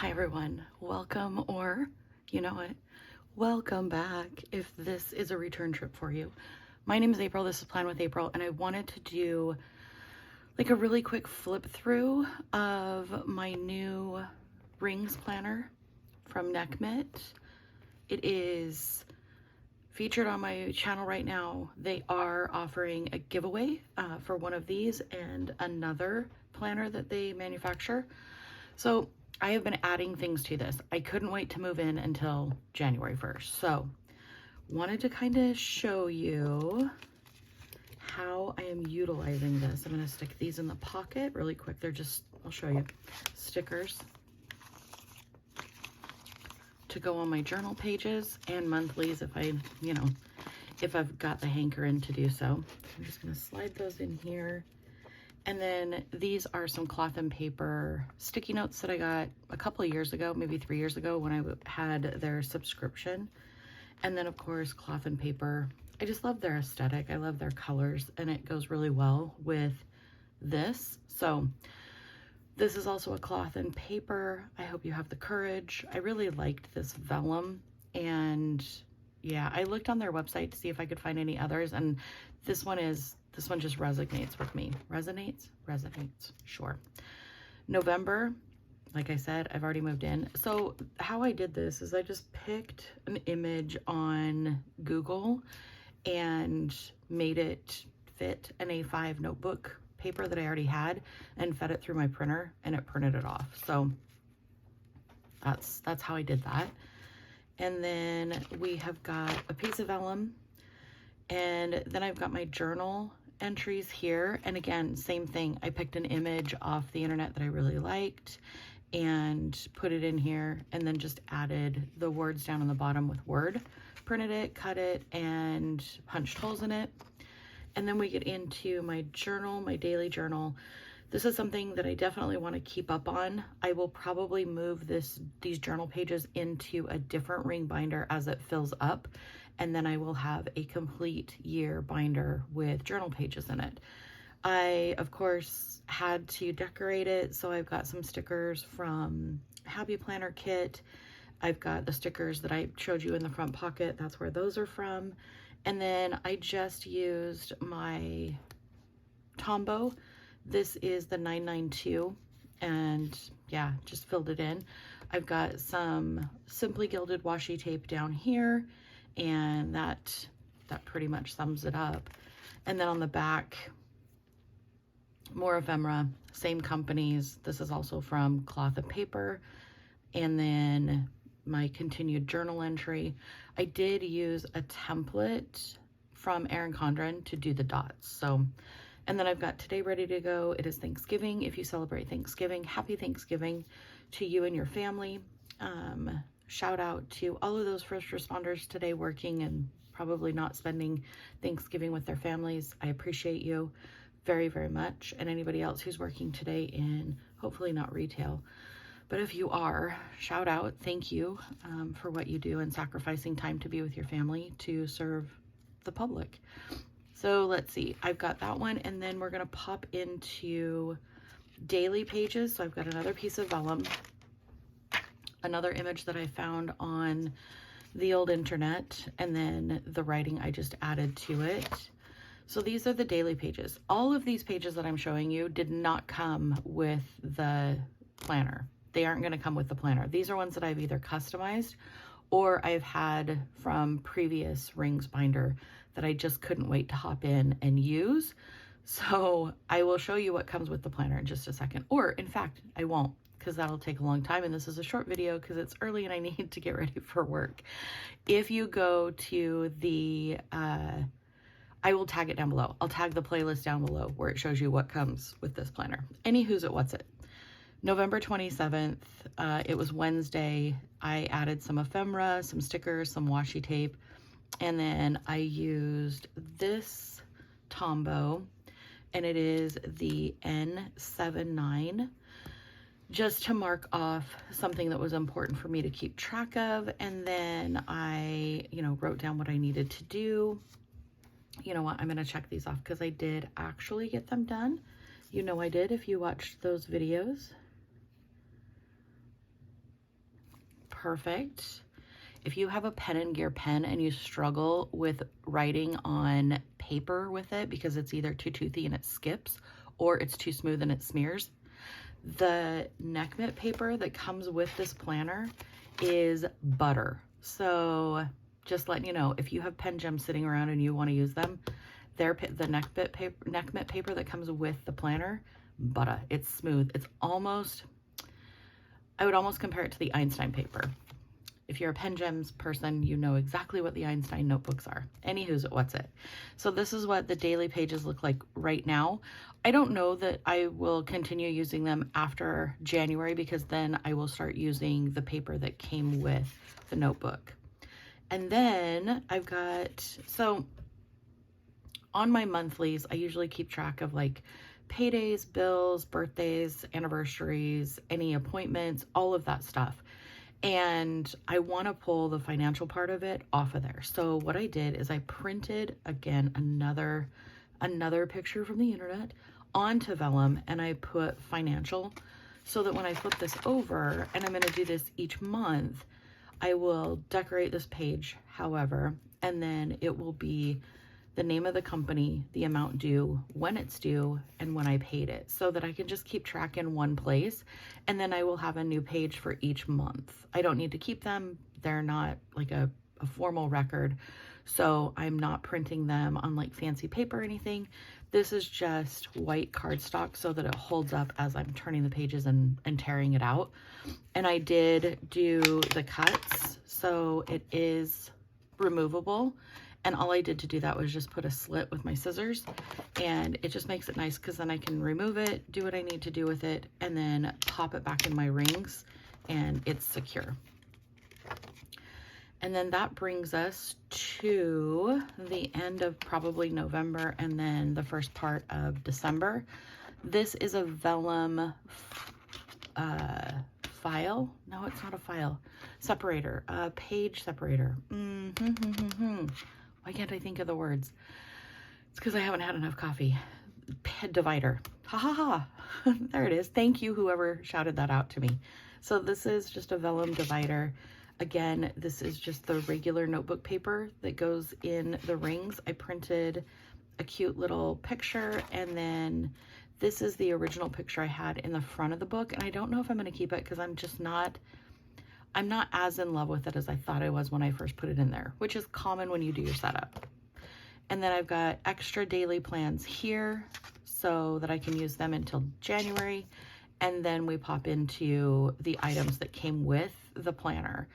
Hi everyone, welcome, or you know what, welcome back if this is a return trip for you. My name is April, this is Plan with April, and I wanted to do like a really quick flip through of my new rings planner from Nekmit. It is featured on my channel right now. They are offering a giveaway for one of these and another planner that they manufacture. So I have been adding things to this. I couldn't wait to move in until January 1st. So wanted to kind of show you how I am utilizing this. I'm going to stick these in the pocket really quick. They're just, I'll show you, stickers to go on my journal pages and monthlies if I, if I've got the hankering to do so. I'm just going to slide those in here. And then these are some cloth and paper sticky notes that I got a couple of years ago, maybe 3 years ago when I had their subscription. And then of course, cloth and paper. I just love their aesthetic. I love their colors and it goes really well with this. So this is also a cloth and paper. I hope you have the courage. I really liked this vellum, and yeah, I looked on their website to see if I could find any others, and this one just resonates with me. Resonates, sure. November, like I said, I've already moved in. So how I did this is I just picked an image on Google and made it fit an A5 notebook paper that I already had and fed it through my printer, and it printed it off. So that's how I did that. And then we have got a piece of vellum, and then I've got my journal entries here. And again, same thing. I picked an image off the internet that I really liked and put it in here, and then just added the words down on the bottom with Word, printed it, cut it, and punched holes in it. And then we get into my journal, my daily journal. This is something that I definitely want to keep up on. I will probably move these journal pages into a different ring binder as it fills up. And then I will have a complete year binder with journal pages in it. I, of course, had to decorate it. So I've got some stickers from Happy Planner Kit. I've got the stickers that I showed you in the front pocket. That's where those are from. And then I just used my Tombow. This is the 992, and yeah, just filled it in. I've got some Simply Gilded washi tape down here, and that pretty much sums it up. And then on the back, more ephemera, same companies. This is also from Cloth and Paper. And then my continued journal entry. I did use a template from Erin Condren to do the dots. So, and then I've got today ready to go. It is Thanksgiving. If you celebrate Thanksgiving, happy Thanksgiving to you and your family. Shout out to all of those first responders today working and probably not spending Thanksgiving with their families. I appreciate you very, very much. And anybody else who's working today in hopefully not retail. But if you are, shout out, thank you for what you do and sacrificing time to be with your family to serve the public. So let's see, I've got that one, and then we're gonna pop into daily pages. So I've got another piece of vellum, another image that I found on the old internet, and then the writing I just added to it. So these are the daily pages. All of these pages that I'm showing you did not come with the planner. They aren't going to come with the planner. These are ones that I've either customized or I've had from previous rings binder that I just couldn't wait to hop in and use. So I will show you what comes with the planner in just a second. Or in fact, I won't, because that'll take a long time. And this is a short video because it's early and I need to get ready for work. If you go to the, I will tag it down below. I'll tag the playlist down below where it shows you what comes with this planner. Anywho's it, what's it? November 27th, it was Wednesday. I added some ephemera, some stickers, some washi tape, and then I used this Tombow, and it is the N79, just to mark off something that was important for me to keep track of. And then I, wrote down what I needed to do. You know what, I'm gonna check these off because I did actually get them done. I did if you watched those videos. perfect if you have a Pen and Gear pen and you struggle with writing on paper with it because it's either too toothy and it skips or it's too smooth and it smears. The Nekmit paper that comes with this planner is butter. So just letting you know, if you have pen gems sitting around and you want to use them, the Nekmit paper that comes with the planner, butter. It's smooth. It's almost, I would almost compare it to the Einstein paper. If you're a pen gems person, you know exactly what the Einstein notebooks are. Anywho's what's it. So this is what the daily pages look like right now. I don't know that I will continue using them after January because then I will start using the paper that came with the notebook. And then I've got, so on my monthlies, I usually keep track of like paydays, bills, birthdays, anniversaries, any appointments, all of that stuff. And I want to pull the financial part of it off of there. So what I did is I printed, again, another picture from the internet onto vellum, and I put financial so that when I flip this over, and I'm going to do this each month, I will decorate this page however, and then it will be the name of the company, the amount due, when it's due, and when I paid it, so that I can just keep track in one place, and then I will have a new page for each month. I don't need to keep them. They're not like a formal record, so I'm not printing them on like fancy paper or anything. This is just white cardstock so that it holds up as I'm turning the pages and tearing it out. And I did do the cuts, so it is removable. And all I did to do that was just put a slit with my scissors, and it just makes it nice because then I can remove it, do what I need to do with it, and then pop it back in my rings, and it's secure. And then that brings us to the end of probably November and then the first part of December. This is a vellum file. No, it's not a file. Separator, a page separator. Why can't I think of the words? It's because I haven't had enough coffee. Divider. Ha ha ha. There it is. Thank you, whoever shouted that out to me. So this is just a vellum divider. Again, this is just the regular notebook paper that goes in the rings. I printed a cute little picture, and then this is the original picture I had in the front of the book. And I don't know if I'm going to keep it because I'm not as in love with it as I thought I was when I first put it in there, which is common when you do your setup. And then I've got extra daily plans here so that I can use them until January. And then we pop into the items that came with the planner.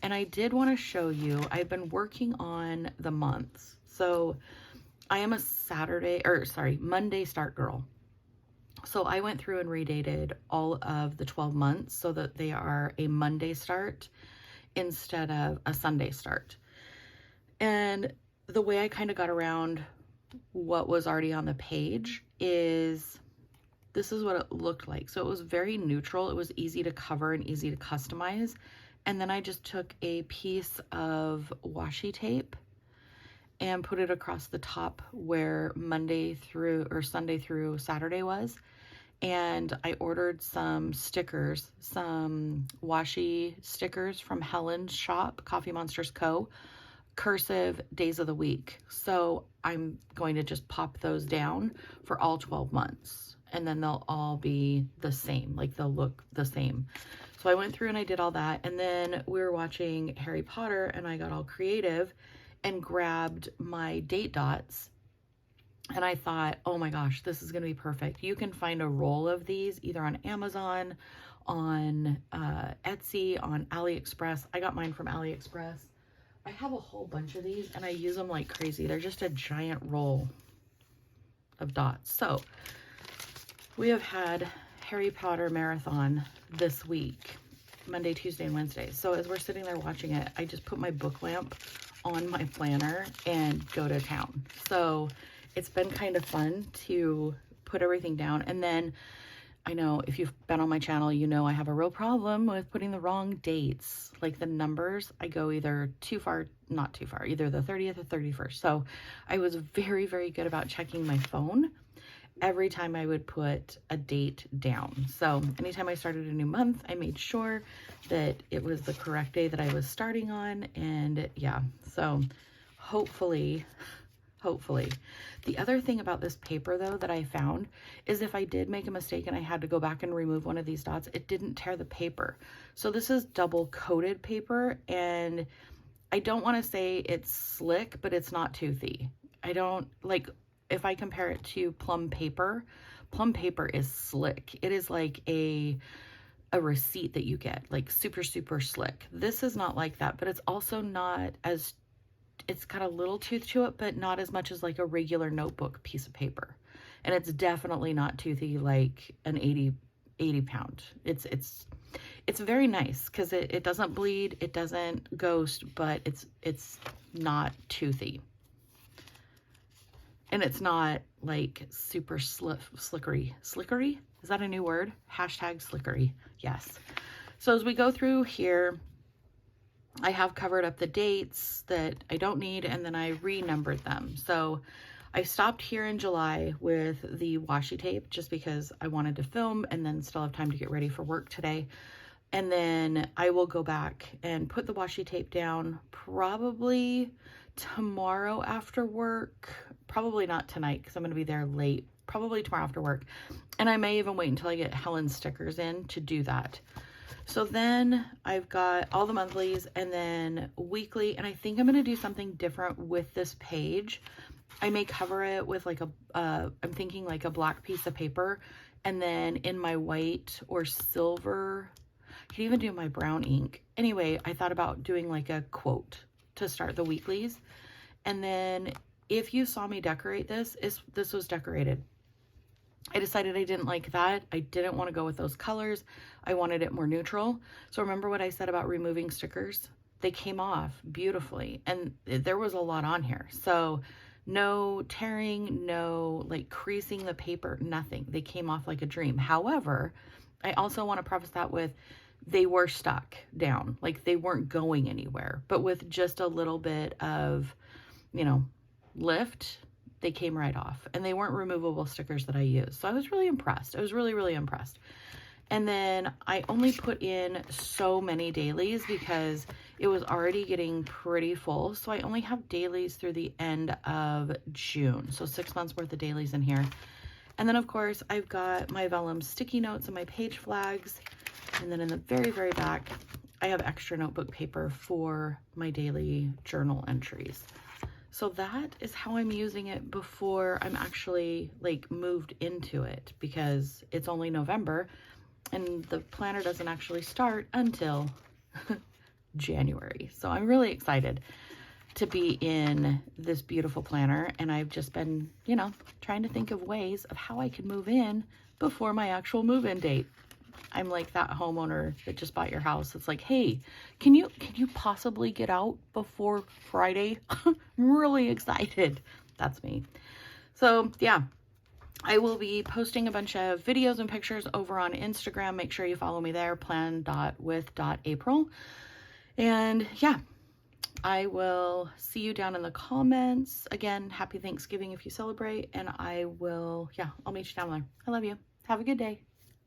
And I did want to show you, I've been working on the months. So I am a Monday start girl. So I went through and redated all of the 12 months so that they are a Monday start instead of a Sunday start. And the way I kind of got around what was already on the page is this is what it looked like. So it was very neutral. It was easy to cover and easy to customize. And then I just took a piece of washi tape and put it across the top where Sunday through Saturday was. And I ordered some stickers, some washi stickers from Helen's shop, Coffee Monsters Co., cursive days of the week. So I'm going to just pop those down for all 12 months. And then they'll all be the same, like they'll look the same. So I went through and I did all that. And then we were watching Harry Potter and I got all creative and grabbed my date dots. And I thought, oh my gosh, this is going to be perfect. You can find a roll of these either on Amazon, on Etsy, on AliExpress. I got mine from AliExpress. I have a whole bunch of these and I use them like crazy. They're just a giant roll of dots. So we have had Harry Potter marathon this week, Monday, Tuesday, and Wednesday. So as we're sitting there watching it, I just put my book lamp on my planner and go to town. So it's been kind of fun to put everything down. And then I know if you've been on my channel, you know I have a real problem with putting the wrong dates. Like the numbers, I go either too far, not too far, either the 30th or 31st. So I was very, very good about checking my phone every time I would put a date down. So anytime I started a new month, I made sure that it was the correct day that I was starting on. And yeah, so hopefully. The other thing about this paper though that I found is if I did make a mistake and I had to go back and remove one of these dots, it didn't tear the paper. So this is double coated paper, and I don't want to say it's slick, but it's not toothy. I don't like, if I compare it to plum paper is slick. It is like a receipt that you get, like super, super slick. This is not like that, but it's also not as, it's got a little tooth to it, but not as much as like a regular notebook piece of paper. And it's definitely not toothy like an 80 pound. It's very nice because it doesn't bleed, it doesn't ghost, but it's not toothy. And it's not like super slickery. Slickery? Is that a new word? Hashtag slickery. Yes. So as we go through here, I have covered up the dates that I don't need, and then I renumbered them. So I stopped here in July with the washi tape just because I wanted to film and then still have time to get ready for work today. And then I will go back and put the washi tape down probably tomorrow after work. Probably not tonight because I'm going to be there late. Probably tomorrow after work. And I may even wait until I get Helen's stickers in to do that. So then I've got all the monthlies and then weekly, and I think I'm going to do something different with this page. I may cover it with like I'm thinking like a black piece of paper, and then in my white or silver, I could even do my brown ink. Anyway, I thought about doing like a quote to start the weeklies. And then if you saw me decorate this, this was decorated. I decided I didn't like that. I didn't want to go with those colors. I wanted it more neutral. So remember what I said about removing stickers? They came off beautifully, and there was a lot on here. So no tearing, no like creasing the paper, nothing. They came off like a dream. However, I also want to preface that with they were stuck down, like they weren't going anywhere, but with just a little bit of, you know, lift, they came right off, and they weren't removable stickers that I used. So I was really impressed. I was really, really impressed. And then I only put in so many dailies because it was already getting pretty full. So I only have dailies through the end of June. So 6 months worth of dailies in here. And then of course I've got my vellum sticky notes and my page flags. And then in the very, very back, I have extra notebook paper for my daily journal entries. So that is how I'm using it before I'm actually like moved into it, because it's only November and the planner doesn't actually start until January. So I'm really excited to be in this beautiful planner, and I've just been, you know, trying to think of ways of how I can move in before my actual move-in date. I'm like that homeowner that just bought your house. It's like, hey, can you possibly get out before Friday? I'm really excited. That's me. So yeah, I will be posting a bunch of videos and pictures over on Instagram. Make sure you follow me there, plan.with.april. And yeah, I will see you down in the comments. Again, happy Thanksgiving if you celebrate, and I'll meet you down there. I love you. Have a good day.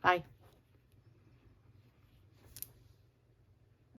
Bye.